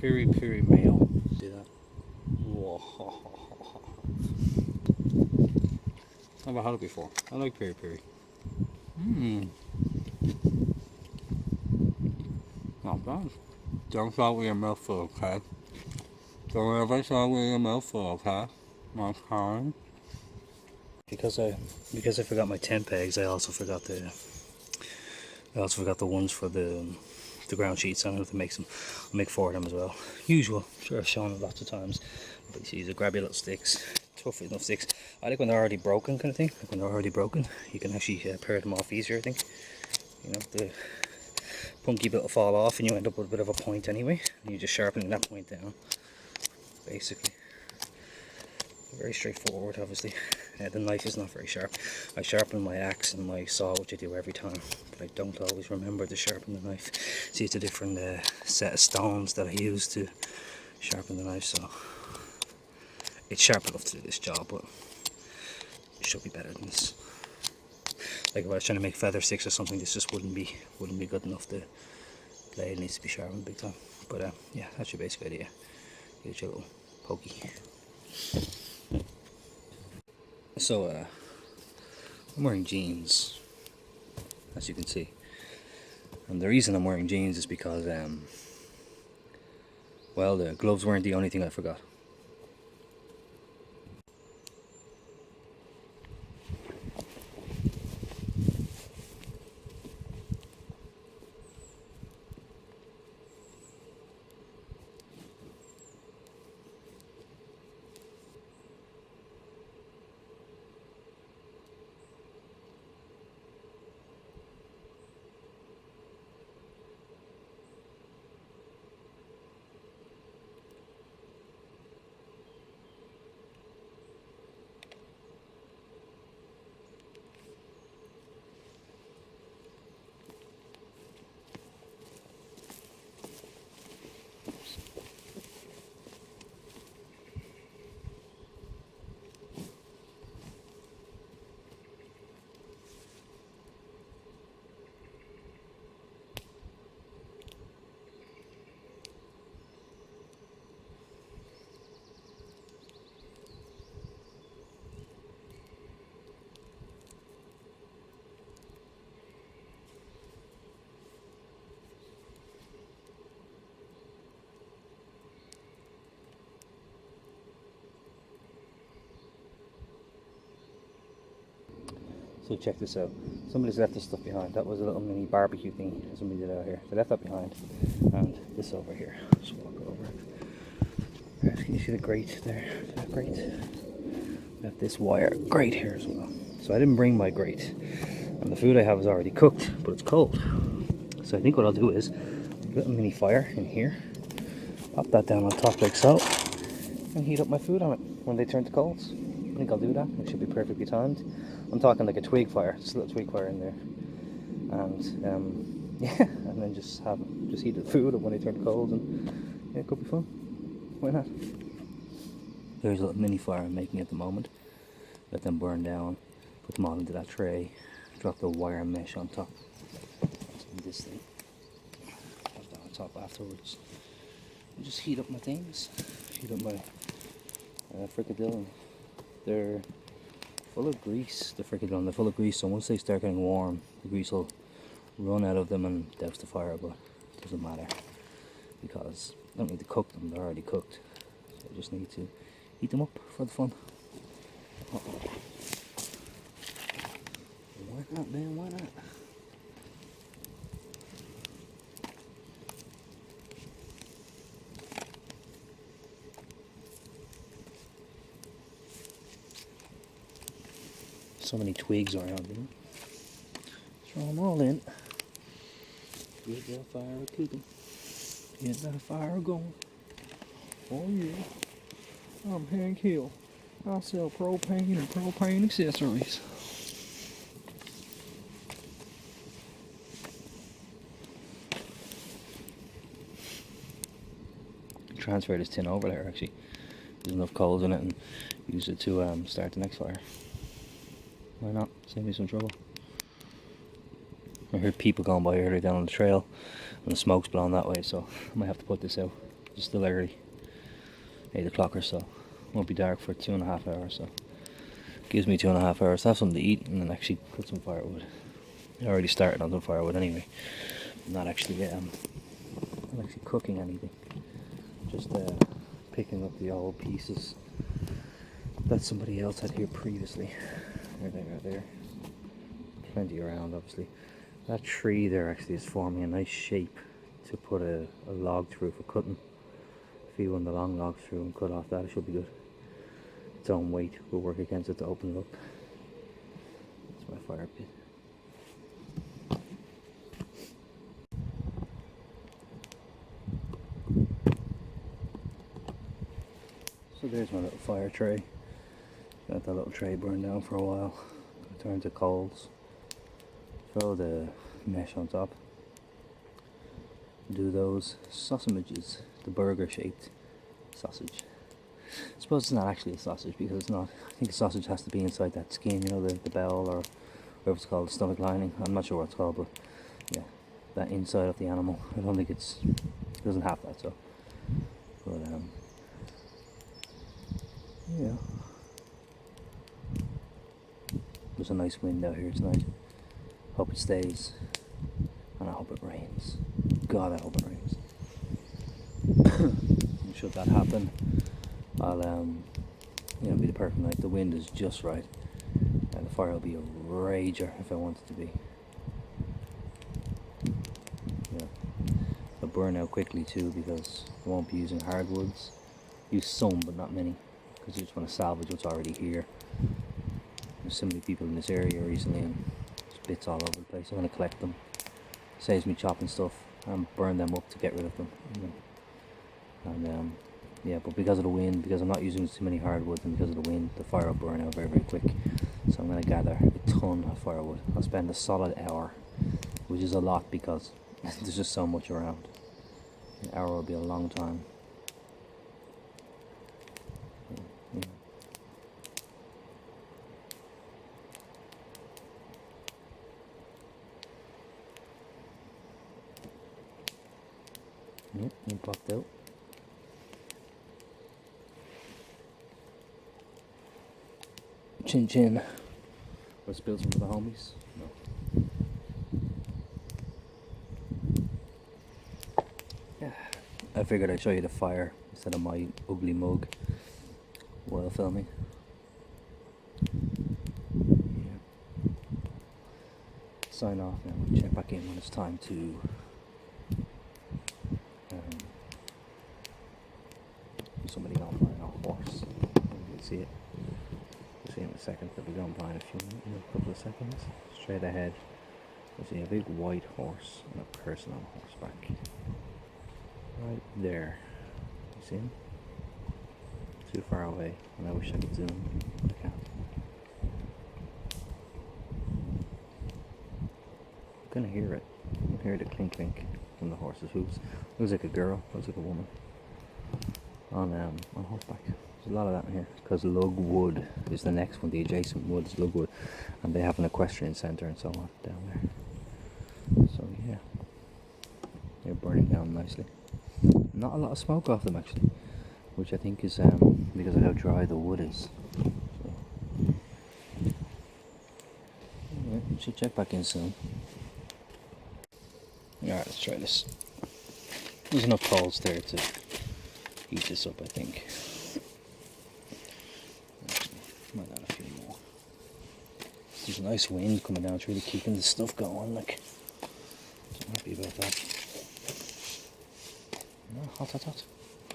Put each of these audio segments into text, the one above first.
Piri piri mayo. See that? Whoa. I've never had it before. I like piri piri. Mmm. Not bad. Don't start with your mouth full, okay? Don't ever start with your mouth full, okay? Okay. Because I forgot my tent pegs, I also forgot the ones for the ground sheets. I'm gonna have to make some. I'll make 4 of them as well. Usual. I'm sure I've shown it lots of times. But these are grabby little sticks, tough enough sticks. I like when they're already broken, kind of thing. Like when they're already broken, you can actually pair them off easier. I think. You know, the punky bit will fall off, and you end up with a bit of a point anyway. And you just sharpen that point down, basically. Very straightforward, obviously. The knife is not very sharp. I sharpen my axe and my saw, which I do every time, but I don't always remember to sharpen the knife. See, it's a different set of stones that I use to sharpen the knife, so it's sharp enough to do this job, but it should be better than this. Like if I was trying to make feather sticks or something, this just wouldn't be good enough. The blade needs to be sharpened big time. But yeah, that's your basic idea. Get your little pokey. So I'm wearing jeans, as you can see, and the reason I'm wearing jeans is because well, the gloves weren't the only thing I forgot. So check this out. Somebody's left this stuff behind. That was a little mini barbecue thing somebody did out here. They left that behind. And this over here. Just walk over it. Can you see the grate there? That grate. Left this wire grate here as well. So I didn't bring my grate. And the food I have is already cooked, but it's cold. So I think what I'll do is put a mini fire in here. Pop that down on top like so. And heat up my food on it when they turn to colds. I think I'll do that. It should be perfectly timed. I'm talking like a twig fire, just a little twig fire in there, and yeah, and then just heat the food up when they turn cold, and yeah, it could be fun. Why not? There's a little mini fire I'm making at the moment. Let them burn down. Put them all into that tray. Drop the wire mesh on top. And this thing. Put that on top afterwards. And just heat up my things. Heat up my fricadillo. They're full of grease, they're full of grease, so once they start getting warm, the grease will run out of them and douse the fire, but it doesn't matter, because I don't need to cook them, they're already cooked, so I just need to heat them up for the fun. Why not, man, why not? So many twigs around here. Throw them all in. Get that fire cooking. Get that fire going. Oh yeah. I'm Hank Hill. I sell propane and propane accessories. Transfer this tin over there actually. There's enough coals in it, and use it to start the next fire. Why not? Save me some trouble. I heard people going by earlier down on the trail, and the smoke's blowing that way, so I might have to put this out. It's still early, 8 o'clock or so. Won't be dark for 2.5 hours, so gives me 2.5 hours to have something to eat and then actually cut some firewood. I already started on some firewood anyway. I'm not actually cooking anything. Just picking up the old pieces that somebody else had here previously. There they are there. Plenty around, obviously. That tree there actually is forming a nice shape to put a log through for cutting. Feed one of the long logs through and cut off that, it should be good. Its own weight will work against it to open it up. That's my fire pit. So there's my little fire tray. Let that little tray burn down for a while. Turn to coals. Throw the mesh on top. Do those sausages, the burger shaped sausage. I suppose it's not actually a sausage because it's not. I think a sausage has to be inside that skin, you know, the bell or whatever it's called, the stomach lining. I'm not sure what it's called, but yeah, that inside of the animal. I don't think it doesn't have that, so. But yeah. There's a nice wind out here tonight. Hope it stays. And I hope it rains. God, I hope it rains. And should that happen, I'll be the perfect night. The wind is just right. And the fire will be a rager if I want it to be. Yeah. It'll burn out quickly too because I won't be using hardwoods. Use some but not many. Because you just want to salvage what's already here. There's so many people in this area recently and there's bits all over the place. I'm going to collect them. Saves me chopping stuff and burn them up to get rid of them. And yeah, but because of the wind, because I'm not using too many hardwoods and because of the wind, the fire will burn out very, very quick. So I'm going to gather a ton of firewood. I'll spend a solid hour, which is a lot because there's just so much around. An hour will be a long time. Yeah. Yep, it popped out. Chin chin. Let's build some for the homies. No. Yeah. I figured I'd show you the fire instead of my ugly mug while filming. Yeah. Sign off now and check back in when it's time to somebody going by a horse. You can see it. You'll see in a second. They'll be going by in a couple of seconds. Straight ahead, you'll see a big white horse and a person on horseback. Right there. You see him? Too far away, and I wish I could zoom. I can't. I'm gonna hear it. I can hear the clink clink from the horse's hooves. Looks like a girl. Looks like a woman. On horseback. There's a lot of that in here because Lugwood is the next one. The adjacent wood is Lugwood, and they have an equestrian centre and so on down there. So yeah, they're burning down nicely. Not a lot of smoke off them actually, which I think is because of how dry the wood is. So, yeah, should check back in soon. Alright, let's try this. There's enough coals there to heat this up, I think. Might add a few more. There's a nice wind coming down, it's really keeping the stuff going, like. So I'm happy about that. Oh, hot, hot, hot.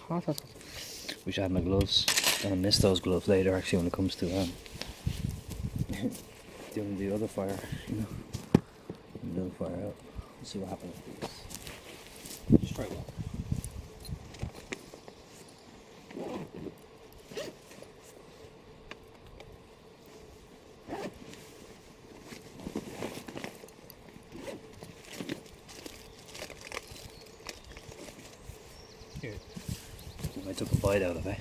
Hot, hot, hot. Wish I had my gloves. Gonna miss those gloves later, actually, when it comes to doing the other fire, you know. The other fire out. Let's see what happens with these. Just try one. Here. I took a bite out of it.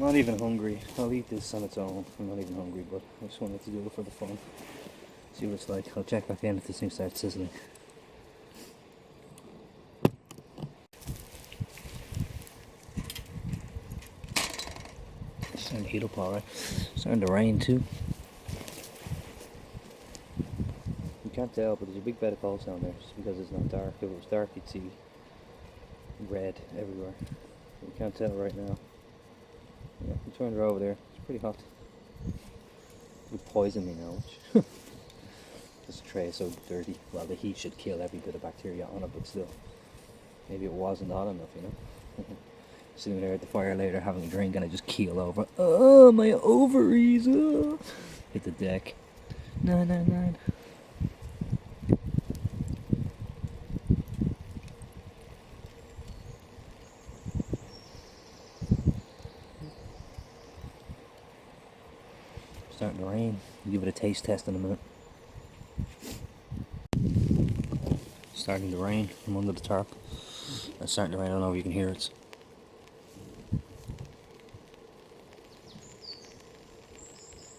I'm not even hungry. I'll eat this on its own. I'm not even hungry, but I just wanted to do it for the fun. See what it's like. I'll check back in if this thing starts sizzling. It's starting to heat up alright. It's starting to rain too. You can't tell, but there's a big bed of coals down there just because it's not dark. If it was dark, you'd see red everywhere. You can't tell right now. Yeah, you turned her over there. It's pretty hot. It would poison me now. This tray is so dirty. Well, the heat should kill every bit of bacteria on it, but still, maybe it wasn't hot enough, you know. Sitting there at the fire later having a drink and I just keel over. Oh, my ovaries! Oh. Hit the deck. 999. Starting to rain. I'll give it a taste test in a minute. Starting to rain. I'm under the tarp. It's starting to rain. I don't know if you can hear it.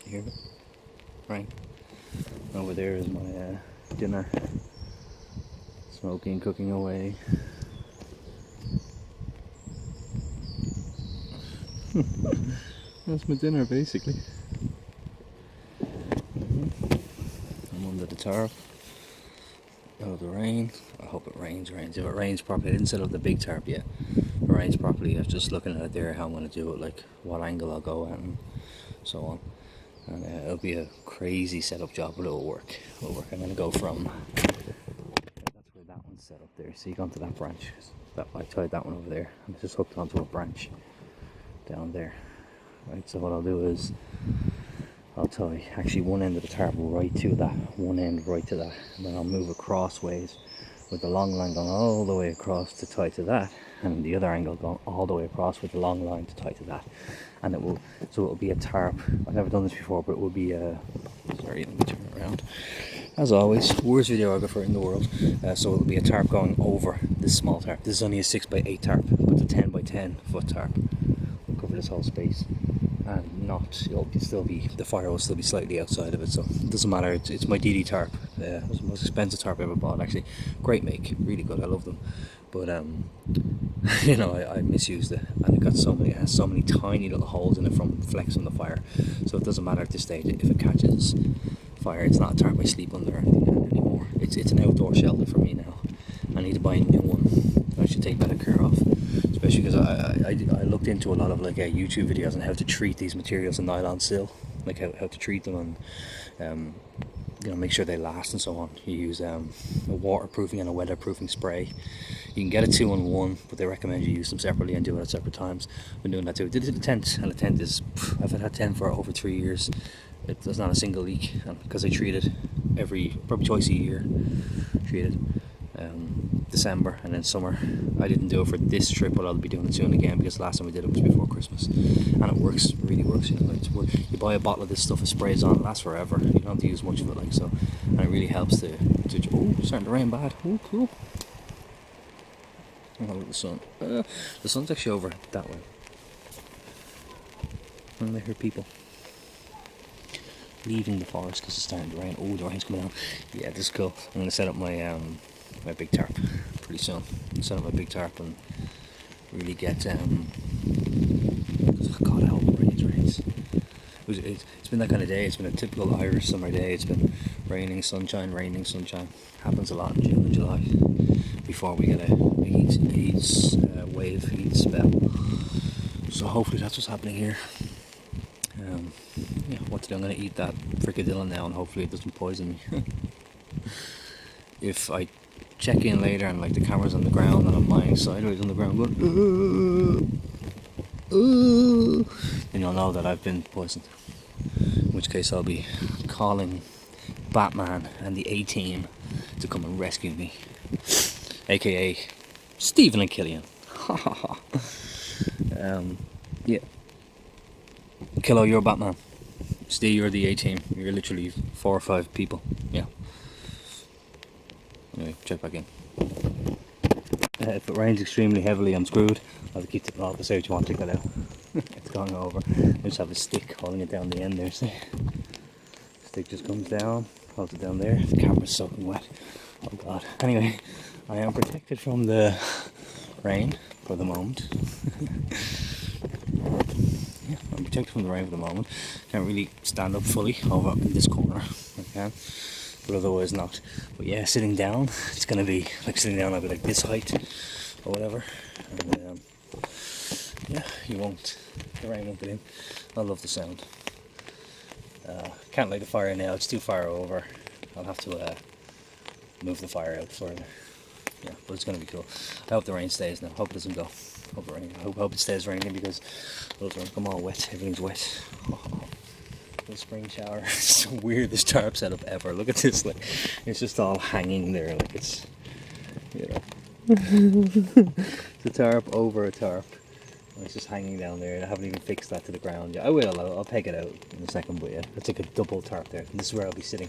You hear it? Rain. Over there is my dinner. Smoking, cooking away. That's my dinner basically. I'm under the tarp. Oh, the rain. I hope it rains. If it rains properly, I didn't set up the big tarp yet. If it rains properly, I'm just looking at it there, how I'm going to do it, like what angle I'll go at and so on. And it'll be a crazy setup job, but it'll work. It'll work. I'm going to go from, that's where that one's set up there. See, onto that branch. I tied that one over there. And it's just hooked onto a branch down there. Right, so what I'll do is I'll tie actually one end of the tarp right to that, one end right to that, and then I'll move across ways with the long line going all the way across to tie to that, and the other angle going all the way across with the long line to tie to that. And it will be a tarp. I've never done this before, but it will be a, sorry, let me turn it around. As always, worst videographer in the world. So it'll be a tarp going over this small tarp. This is only a 6x8 tarp, but the 10x10 foot tarp will cover this whole space. And the fire will still be slightly outside of it, so it doesn't matter. It's my DD tarp. It was the most expensive tarp I ever bought, actually. Great make, really good. I love them, but you know, I misused it, and it has so many tiny little holes in it from flexing the fire. So it doesn't matter at this stage if it catches fire. It's not a tarp I sleep under anymore. It's an outdoor shelter for me now. I need to buy a new one. I should take better care of, especially because I looked into a lot of like YouTube videos on how to treat these materials in nylon sill, like how to treat them and you know, make sure they last and so on. You use a waterproofing and a weatherproofing spray. You can get a 2-in-1, but they recommend you use them separately and do it at separate times. I've been doing that too. I did it to the tent, and the tent is, I've had that tent for over 3 years. There's not a single leak, because I treat it probably twice a year. Treat it. December and then summer. I didn't do it for this trip, but I'll be doing it soon again, because last time we did it was before Christmas, and it works, really works. You know, you buy a bottle of this stuff, it sprays on, it lasts forever. You don't have to use much of it, like so, and it really helps to oh, it's starting to rain bad. Oh, cool. Oh, look at the sun. The sun's actually over that way. And I hear people leaving the forest because it's starting to rain. Oh, the rain's coming down. Yeah, this is cool. I'm gonna set up my my big tarp pretty soon. Set up my big tarp and really get God, I hope it rains. It's been that kind of day. It's been a typical Irish summer day. It's been raining sunshine. Happens a lot in June and July before we get a heat spell. So hopefully that's what's happening here. Yeah, what to do? I'm going to eat that fricadillo now, and hopefully it doesn't poison me. If I check in later and like the camera's on the ground and I'm lying sideways on the ground going, then you'll know that I've been poisoned. In which case I'll be calling Batman and the A-Team to come and rescue me, aka Stephen and Killian. Yeah. Kilo, you're Batman. Steve, you're the A-Team. You're literally 4 or 5 people. Yeah. Anyway, check back in. If it rains extremely heavily, I'm screwed. I'll have to keep tipping off. Say what you want, take that out. going over. I just have a stick holding it down the end there, see? Stick just comes down, holds it down there. The camera's soaking wet. Oh god. Anyway, I am protected from the rain for the moment. Yeah, I'm protected from the rain for the moment. Can't really stand up fully over in this corner. I can, but otherwise not. But yeah, sitting down, it's gonna be like sitting down. I'll be like this height or whatever. And yeah, the rain won't get in. I love the sound. Can't light the fire now. It's too far over. I'll have to move the fire out further. Yeah, but it's gonna be cool. I hope the rain stays now. Hope it doesn't go. Hope it stays raining because those are come all wet. Everything's wet. The spring shower. It's the weirdest tarp setup ever. Look at this. Like, it's just all hanging there. Like it's, you know, it's a tarp over a tarp. And it's just hanging down there. And I haven't even fixed that to the ground yet. I will. I'll peg it out in a second. But yeah, it's like a double tarp there. And this is where I'll be sitting.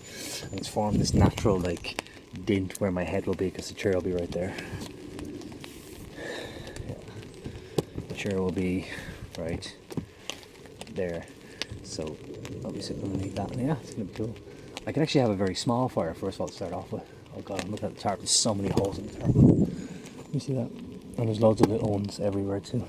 And it's formed this natural like dint where my head will be because the chair will be right there. The chair will be right there, so I'll be sitting underneath that, and yeah, it's gonna be cool. I can actually have a very small fire first of all to start off with. Oh god, look at the tarp, there's so many holes in the tarp. You see that? And there's loads of little ones everywhere too.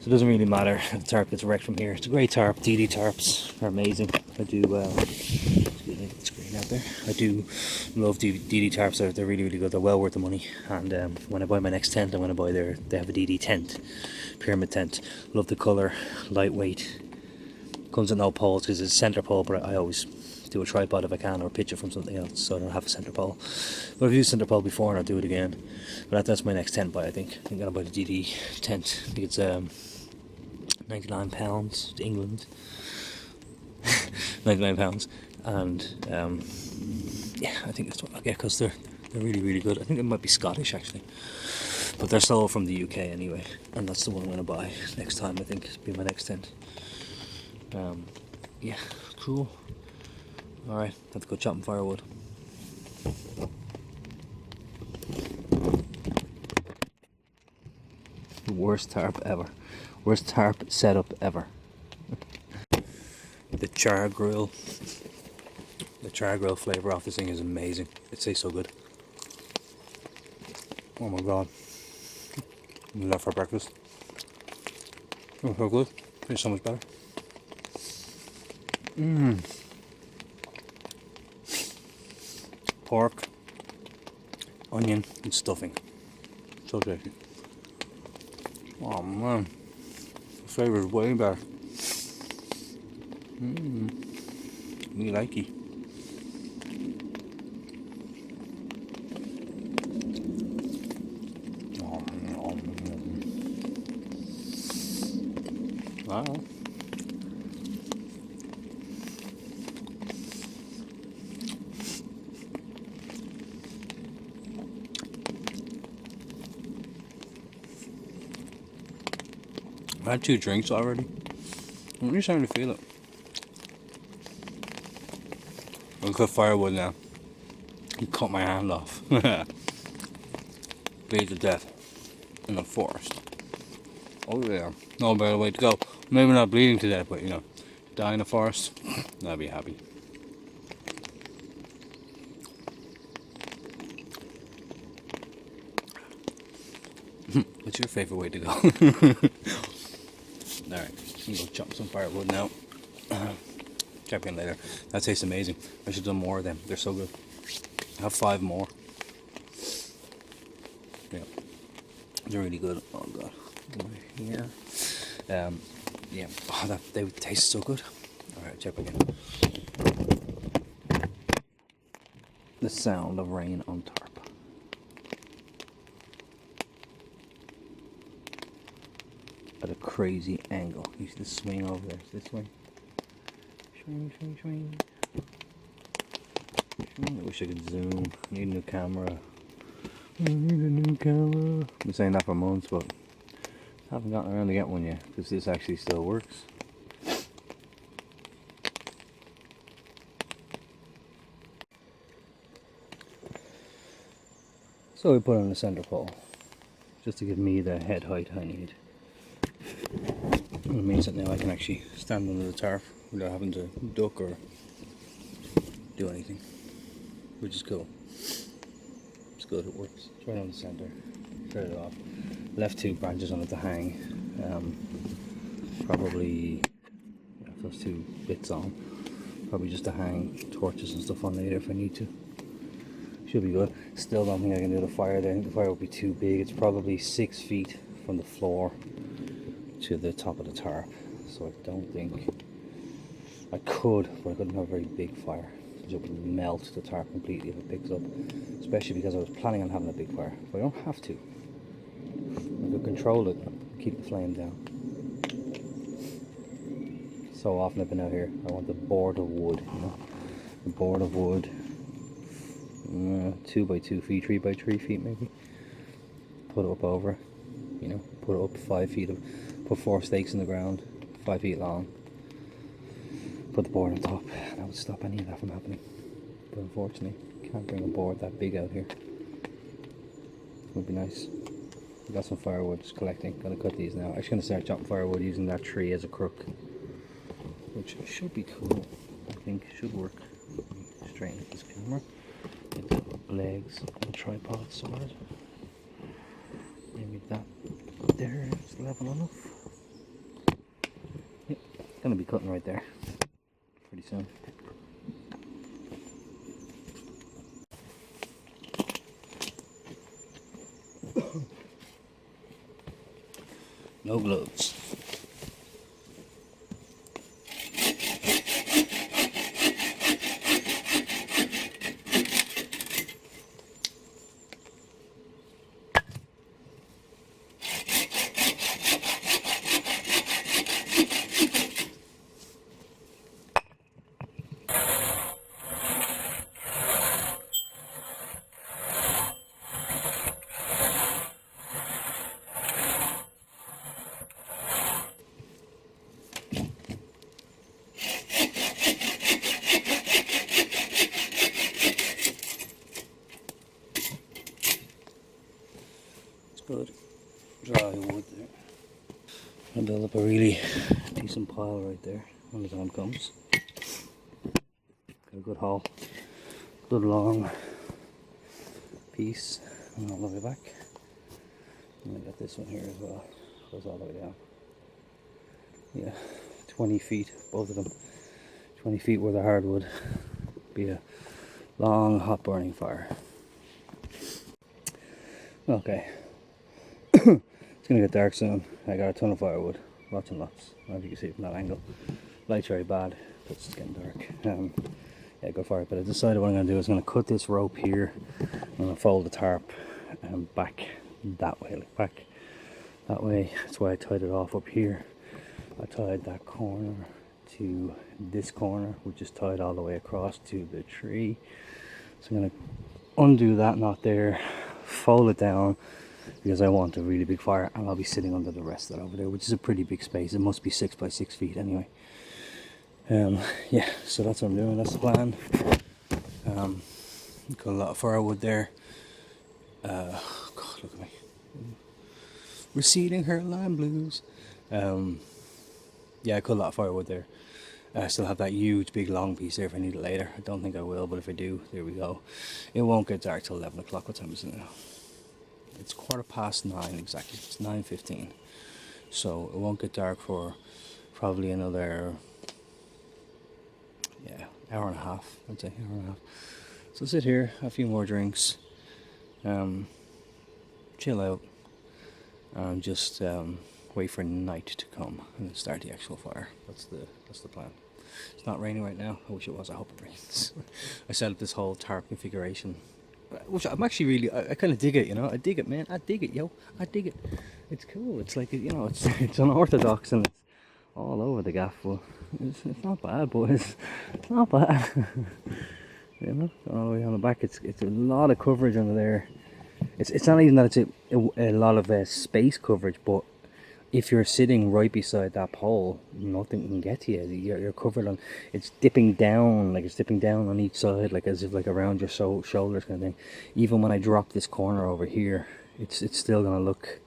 So it doesn't really matter if the tarp gets wrecked from here. It's a great tarp. DD tarps are amazing. I do excuse me, the screen out there. I do love DD tarps. They're really, really good. They're well worth the money. And when I buy my next tent, I'm going to buy they have a DD tent, pyramid tent. Love the colour, lightweight. Comes with no poles because it's a centre pole, but I always do a tripod if I can, or a picture from something else, so I don't have a centre pole. But I've used centre pole before and I'll do it again. But that's my next tent buy, I think. I'm going to buy the DD tent. I think it's £99 to England. £99, and yeah, I think that's what I'll get because they're really, really good. I think they might be Scottish actually, but they're sold from the UK anyway, and that's the one I'm going to buy next time. I think it'll be my next tent. Yeah, cool. Alright, have to go chopping firewood. Worst tarp ever. Worst tarp setup ever. The char grill flavour off this thing is amazing. It tastes so good. Oh my god. I'm doing that for breakfast. Oh, so good. Tastes so much better. Pork, onion, and stuffing. So tasty. Oh man. The flavour is way better. Me likey. Wow. I had 2 drinks already. I'm really starting to feel it. I'll cut firewood now. You cut my hand off. Bleed to death in the forest. Oh yeah, no better way to go. Maybe not bleeding to death, but you know, die in the forest. I'd be happy. What's your favourite way to go? Alright, I'm gonna go chop some firewood now. Check in later. That tastes amazing. I should have done more of them. They're so good. I have 5 more. Yeah, they're really good. Oh god. Here. Yeah. Oh, they taste so good. Alright, check again. The sound of rain on tarp. At a crazy angle. You see the swing over there? See the swing? Swing, swing, swing. I wish I could zoom. I need a new camera. I need a new camera. I've been saying that for months, but I haven't gotten around to get one yet because this actually still works. So we put on a center pole just to give me the head height I need. It means that now I can actually stand under the tarp without having to duck or do anything, which is cool. It's good, it works. It's right on the centre. Turn it off. Left 2 branches on it to hang. Probably those 2 bits on. Probably just to hang torches and stuff on later if I need to. Should be good. Still don't think I can do the fire there. I think the fire will be too big. It's probably 6 feet from the floor to the top of the tarp. So I don't think I could, but I couldn't have a very big fire. It would melt the tarp completely if it picks up. Especially because I was planning on having a big fire. But I don't have to. I could control it, keep the flame down. So often I've been out here, I want the board of wood, you know, the board of wood, 2 by 2 feet, 3 by 3 feet maybe. Put it up over, you know, put it up 5 feet, put 4 stakes in the ground, 5 feet long. Put the board on top. That would stop any of that from happening. But unfortunately, can't bring a board that big out here. Would be nice. Got some firewood, just collecting. Gonna cut these now. Actually gonna start chopping firewood using that tree as a crook, which should be cool. I think should work. Straighten this camera. Get the legs and tripod sorted. Maybe that there is level enough. Yep, gonna be cutting right there pretty soon. No gloves. Good dry wood there. I'll build up a really decent pile right there when the time comes. Got a good haul, good long piece, and all the way back. And I got this one here as well, goes all the way down. Yeah, 20 feet, both of them. 20 feet worth of hardwood. Be a long, hot burning fire. Okay. It's gonna get dark soon. I got a ton of firewood, lots and lots. I don't know if you can see it from that angle. Light's very bad, but it's getting dark. Yeah, go for it. But I decided what I'm gonna do is I'm gonna cut this rope here. I'm gonna fold the tarp back that way, like back that way. That's why I tied it off up here. I tied that corner to this corner, which is tied all the way across to the tree. So I'm gonna undo that knot there, fold it down, because I want a really big fire, and I'll be sitting under the rest of that over there, which is a pretty big space. It must be 6 by 6 feet anyway. Yeah, so that's what I'm doing. That's the plan. Got a lot of firewood there. God, look at me. Receding hairline blues. Yeah, I cut a lot of firewood there. I still have that huge big long piece there if I need it later. I don't think I will, but if I do, there we go. It won't get dark till 11 o'clock. What time is it now? It's 9:15 exactly. It's 9:15. So it won't get dark for probably another, yeah, hour and a half. I'd say hour and a half. So sit here, have a few more drinks, chill out, and just wait for night to come and then start the actual fire. That's the plan. It's not raining right now. I wish it was. I hope it rains. I set up this whole tarp configuration, which I'm actually really, I kind of dig it, you know. I dig it, man. I dig it, yo. I dig it. It's cool. It's like, you know, it's unorthodox and it's all over the gaff, but it's not bad, boys. It's not bad. You know, all the way on the back. It's a lot of coverage under there. It's not even that it's a lot of space coverage, but if you're sitting right beside that pole, nothing can get to you. You're covered on. It's dipping down, like it's dipping down on each side, like as if like around your shoulders kind of thing. Even when I drop this corner over here, it's still gonna look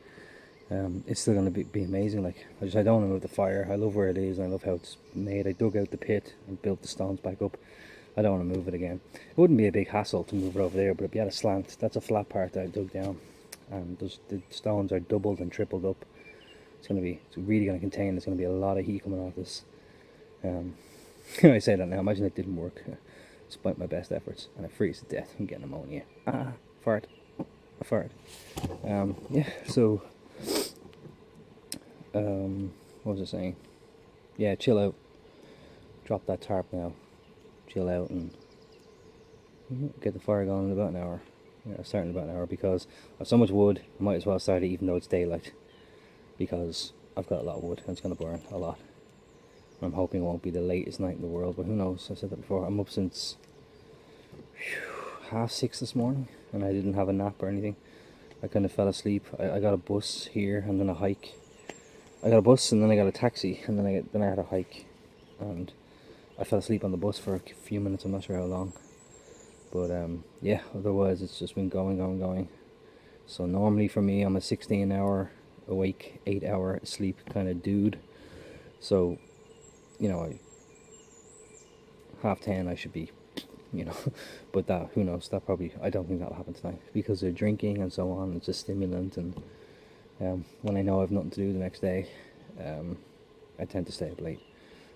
it's still going to be amazing. Like, I don't want to move the fire. I love where it is, and I love how it's made. I dug out the pit and built the stones back up. I don't want to move it again. It wouldn't be a big hassle to move it over there, but it'd be at a slant. That's a flat part that I dug down, and the stones are doubled and tripled up. It's really going to contain. There's going to be a lot of heat coming off this. I say that now. Imagine it didn't work, despite my best efforts, and I freeze to death and get pneumonia. Fart. I farted. Yeah. So, what was I saying? Yeah, chill out. Drop that tarp now. Chill out and get the fire going in about an hour. Yeah, starting in about an hour, because I have so much wood. I might as well start it even though it's daylight, because I've got a lot of wood and it's going to burn a lot. I'm hoping it won't be the latest night in the world, but who knows? I said that before. I'm up since 6:30 this morning, and I didn't have a nap or anything. I kind of fell asleep. I got a bus here and then a hike. I got a bus and then I got a taxi, and then I had a hike, and I fell asleep on the bus for a few minutes. I'm not sure how long, but yeah. Otherwise, it's just been going. So normally for me, I'm a 16-hour awake, 8-hour sleep kind of dude. So, you know, 10:30 I should be, you know, but that, who knows, that probably, I don't think that'll happen tonight, because of drinking and so on. It's a stimulant, and when I know I've nothing to do the next day, I tend to stay up late.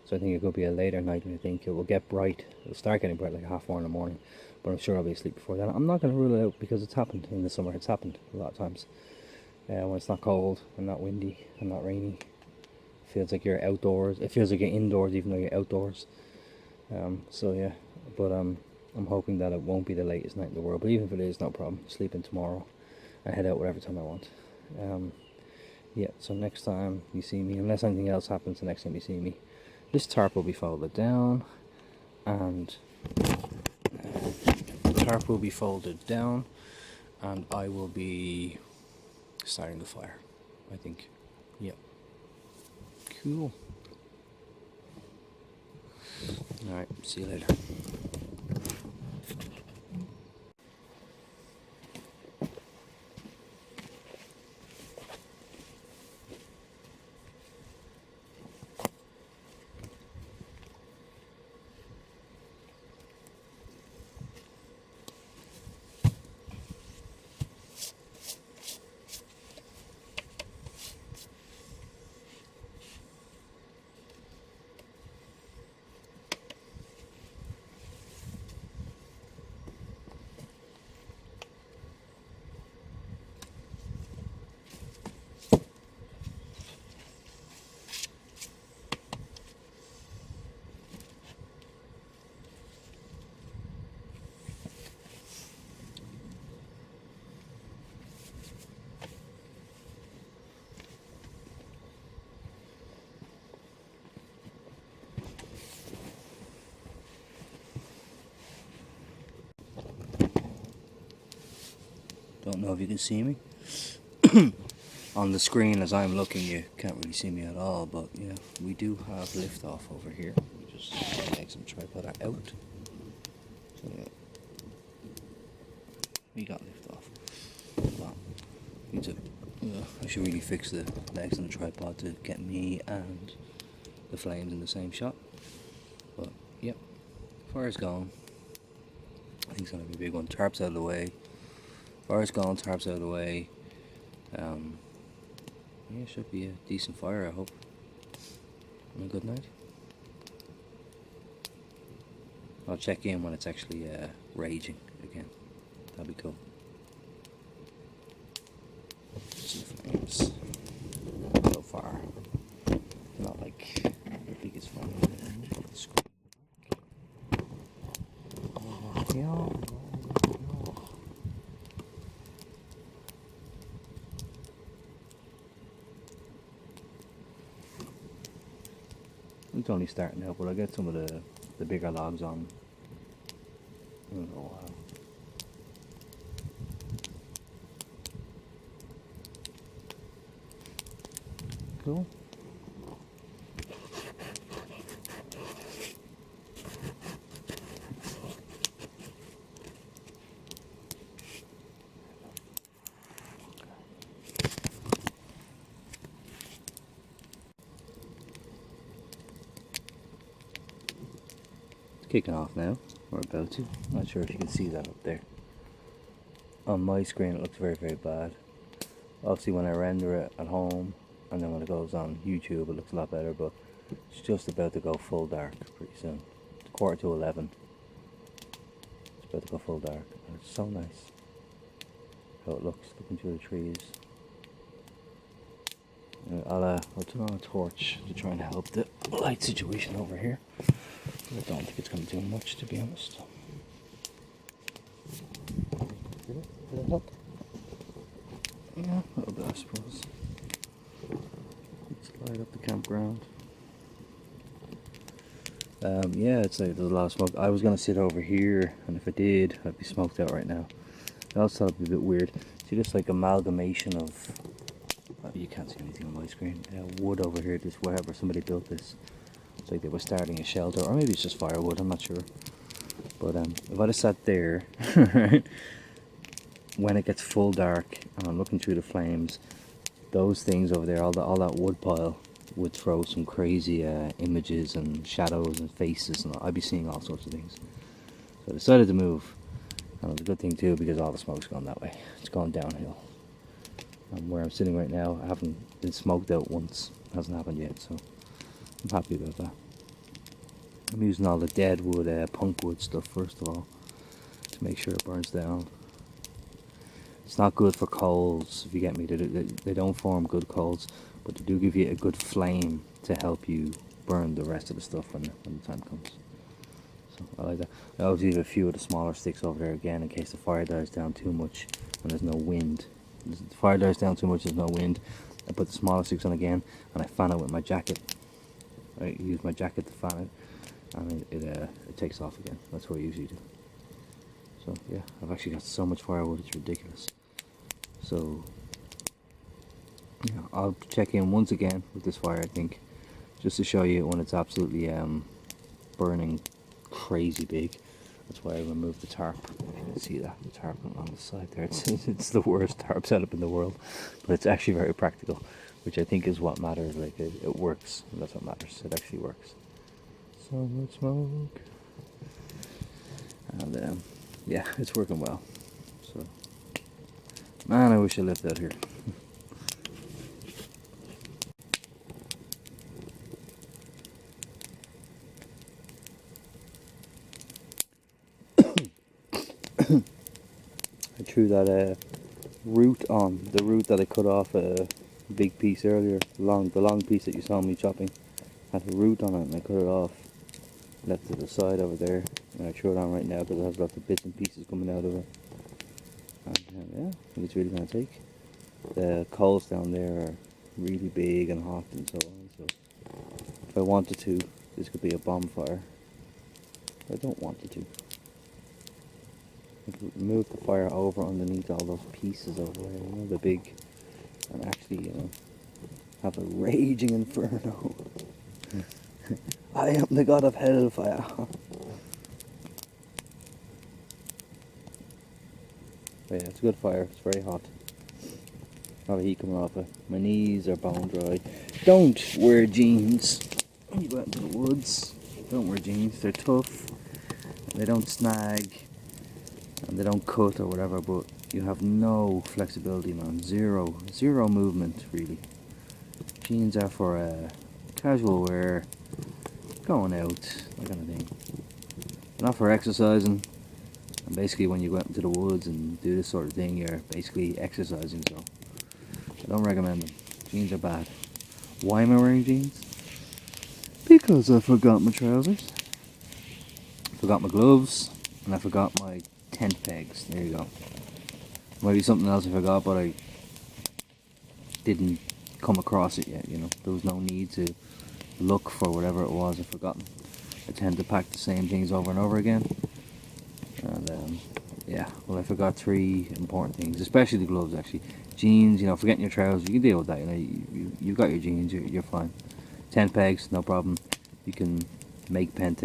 So I think it could be a later night, and I think it will get bright. It'll start getting bright like 4:30 in the morning, but I'm sure I'll be asleep before that. I'm not going to rule it out, because it's happened in the summer. It's happened a lot of times, when it's not cold and not windy and not rainy. Feels like you're outdoors. It feels like you're indoors even though you're outdoors. So yeah, but I'm hoping that it won't be the latest night in the world. But even if it is, no problem. Sleep in tomorrow and head out whatever time I want. Yeah. So next time you see me, unless anything else happens, the next time you see me, this tarp will be folded down, and I will be starting the fire, I think. Yeah. Cool. Alright, see you later. Don't know if you can see me. On the screen as I'm looking, you can't really see me at all, but yeah, we do have liftoff over here. We just take some tripod out. So yeah, we got liftoff. Wow. I should really fix the legs on the tripod to get me and the flames in the same shot. But yep, fire's gone. I think it's gonna be a big one. Tarp's out of the way. Fire's gone, tarp's out of the way. Yeah, it should be a decent fire, I hope. And a good night. I'll check in when it's actually raging again. That'd be cool. See the flames. So far, not like the biggest fire. Yeah. It's only starting out, but I'll get some of the bigger logs on in a little while. Cool. kicking off now. We're about to. Not sure if you can see that up there. On my screen it looks very, very bad. Obviously when I render it at home and then when it goes on YouTube it looks a lot better, but it's just about to go full dark pretty soon. It's 11:15. It's about to go full dark. And it's so nice how it looks, looking through the trees. I'll turn on a torch to try and help the light situation over here. I don't think it's going to do much, to be honest. Did it help? Yeah, a little bit, I suppose. Let's light up the campground. Yeah, it's like there's a lot of smoke. I was going to sit over here, and if I did, I'd be smoked out right now. I also thought it'd be a bit weird. See this like amalgamation of... You can't see anything on my screen. Wood over here, this wherever somebody built this. It's like they were starting a shelter, or maybe it's just firewood, I'm not sure. But if I'd have sat there, when it gets full dark and I'm looking through the flames, those things over there, all that wood pile would throw some crazy images and shadows and faces, and I'd be seeing all sorts of things. So I decided to move, and it's a good thing too because all the smoke's gone that way. It's gone downhill. And where I'm sitting right now, I haven't been smoked out once. It hasn't happened yet, so I'm happy about that. I'm using all the dead wood, punk wood stuff first of all, to make sure it burns down. It's not good for coals, if you get me. They don't form good coals, but they do give you a good flame to help you burn the rest of the stuff when the time comes. So I like that. I always leave a few of the smaller sticks over there again in case the fire dies down too much and there's no wind. If the fire dies down too much, there's no wind. I put the smaller sticks on again and I fan it with my jacket. I use my jacket to fan it, and it takes off again. That's what I usually do. So yeah, I've actually got so much firewood, it's ridiculous. So yeah, I'll check in once again with this fire, I think, just to show you when it's absolutely burning crazy big. That's why I removed the tarp. You can see that, the tarp on the side there. It's the worst tarp setup in the world, but it's actually very practical, which I think is what matters. Like it works, and that's what matters. It actually works. So much smoke, and yeah, it's working well. So, man, I wish I lived out here. I threw that root on, the root that I cut off a big piece earlier, the long piece that you saw me chopping, had a root on it, and I cut it off, left it to the side over there, and I threw it on right now because it has lots of bits and pieces coming out of it. And yeah, I think it's really going to take. The coals down there are really big and hot and so on, so if I wanted to, this could be a bonfire. But I don't want it to. Move the fire over underneath all those pieces over there, you know, the big, and actually, have a raging inferno. I am the god of hellfire. But yeah, it's a good fire. It's very hot. A lot of heat coming off it. My knees are bone dry. Don't wear jeans when you go out into the woods. Don't wear jeans. They're tough. They don't snag. And they don't cut or whatever, but you have no flexibility, man. Zero movement, really. Jeans are for casual wear, going out, that kind of thing. Not for exercising. And basically when you go out into the woods and do this sort of thing, you're basically exercising, so I don't recommend them. Jeans are bad. Why am I wearing jeans? Because I forgot my trousers, I forgot my gloves, and I forgot my tent pegs. There you go. Maybe something else I forgot, but I didn't come across it yet, you know. There was no need to look for whatever it was I've forgotten. I tend to pack the same things over and over again. And yeah, well, I forgot 3 important things, especially the gloves actually. Jeans, you know, forgetting your trousers, you can deal with that, you know, you've got your jeans, you're fine. Tent pegs, no problem. You can make tent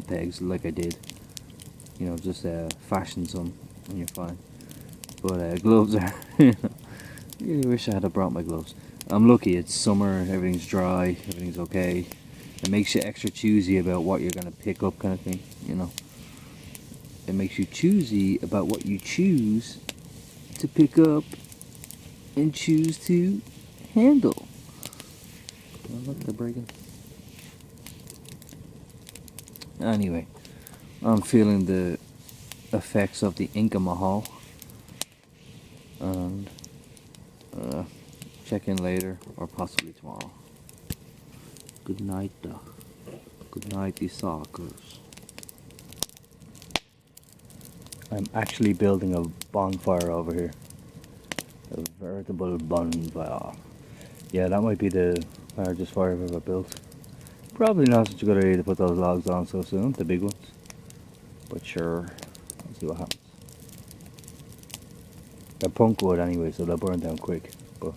pegs like I did. You know, just fashion some and you're fine. But gloves are, you know, really wish I had brought my gloves. I'm lucky, it's summer, everything's dry, everything's okay. It makes you extra choosy about what you're going to pick up, kind of thing, you know. It makes you choosy about what you choose to pick up and choose to handle. Oh, look, they're breaking. Anyway, I'm feeling the effects of the ink in my hull. And check in later or possibly tomorrow. Good night, good night, these suckers. I'm actually building a bonfire over here. A veritable bonfire. Yeah, that might be the largest fire I've ever built. Probably not such a good idea to put those logs on so soon, the big ones. But sure, let's see what happens. They're punk wood anyway, so they'll burn down quick. But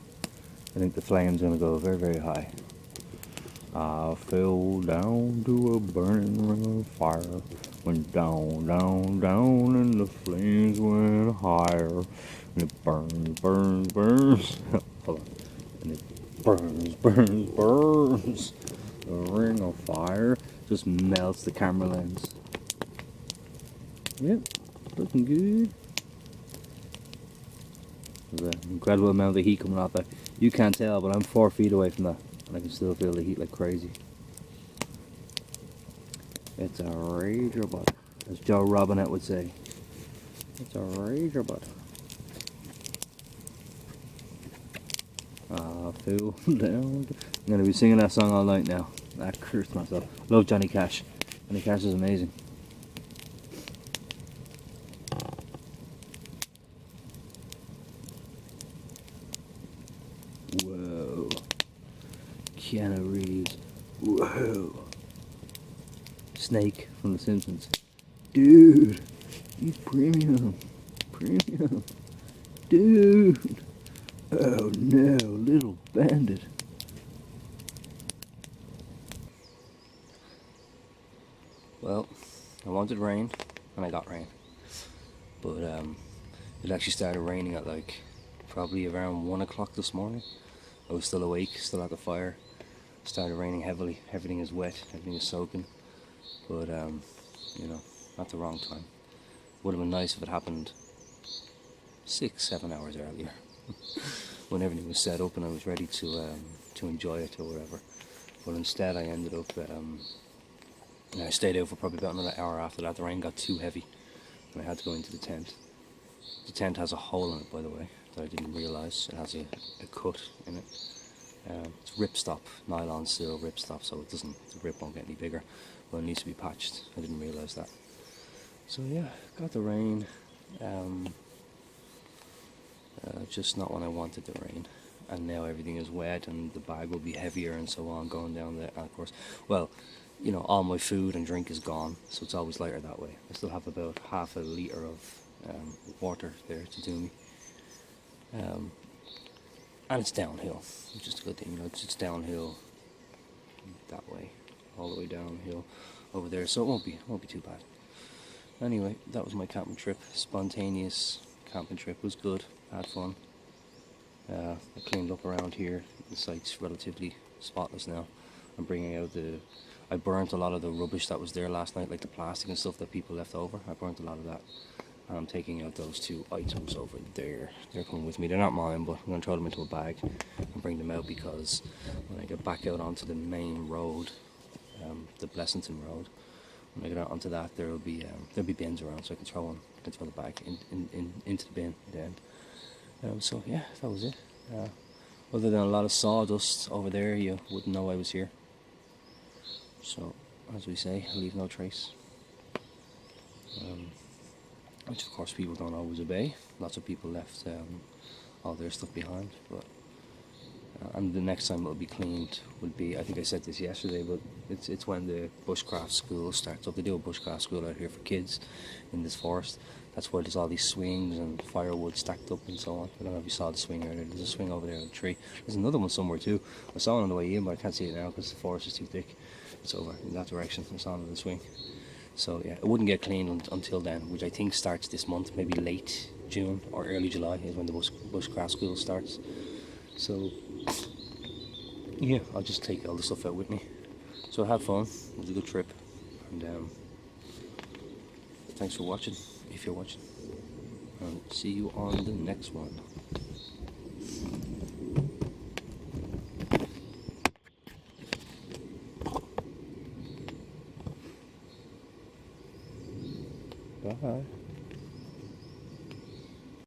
I think the flame's gonna go very, very high. I fell down to a burning ring of fire. Went down, down, down, and the flames went higher. And it burns, burns, burns. Hold on. And it burns, burns, burns. The ring of fire just melts the camera lens. Yep, looking good. There's an incredible amount of heat coming off that. You can't tell, but I'm 4 feet away from that, and I can still feel the heat like crazy. It's a rager butt, as Joe Robinette would say. It's a rager butt. I feel down. I'm gonna be singing that song all night now. I cursed myself. Love Johnny Cash. Johnny Cash is amazing. Whoa. Keanu Reeves. Whoa. Snake from The Simpsons. Dude. He's premium. Premium. Dude. Oh no, little bandit. Well, I wanted rain, and I got rain. But it actually started raining at like probably around 1 o'clock this morning. I was still awake, still at the fire. It started raining heavily. Everything is wet, everything is soaking. But you know, at the wrong time. Would have been nice if it happened 6-7 hours earlier. When everything was set up and I was ready to enjoy it or whatever. But instead I ended up I stayed out for probably about another hour after that. The rain got too heavy and I had to go into the tent. The tent has a hole in it, by the way, that I didn't realise. It has a cut in it. It's ripstop, nylon steel ripstop, so it doesn't, the rip won't get any bigger. But it needs to be patched. I didn't realise that. So yeah, got the rain. Just not when I wanted the rain, and now everything is wet and the bag will be heavier and so on going down there. And of course, well, you know, all my food and drink is gone, so it's always lighter that way. I still have about half a litre of water there to do me, and it's downhill, which is a good thing. You know, it's downhill that way, all the way downhill over there, so it won't be too bad. Anyway, that was my camping trip. Spontaneous camping trip. Was good. Had fun. I cleaned up around here. The site's relatively spotless now. I'm bringing out I burnt a lot of the rubbish that was there last night, like the plastic and stuff that people left over. I burnt a lot of that. And I'm taking out those 2 items over there. They're coming with me. They're not mine, but I'm going to throw them into a bag and bring them out, because when I get back out onto the main road, the Blessington Road, when I get out onto that, there'll be bins around, so I can throw the bag into the bin at the end. So yeah, that was it. Other than a lot of sawdust over there, you wouldn't know I was here. So, as we say, leave no trace. Which of course people don't always obey. Lots of people left all their stuff behind, but and the next time it'll be cleaned would be, I think I said this yesterday, but it's when the bushcraft school starts up. They do a bushcraft school out here for kids in this forest. That's where there's all these swings and firewood stacked up and so on. I don't know if you saw the swing earlier. There's a swing over there in the tree. There's another one somewhere too. I saw it on the way in, but I can't see it now because the forest is too thick. It's over in that direction. It's on the swing. So yeah, it wouldn't get cleaned until then, which I think starts this month, maybe late June or early July is when the bushcraft school starts. So yeah, I'll just take all the stuff out with me. So have fun. It was a good trip, and thanks for watching, if you're watching. And see you on the next one. Bye.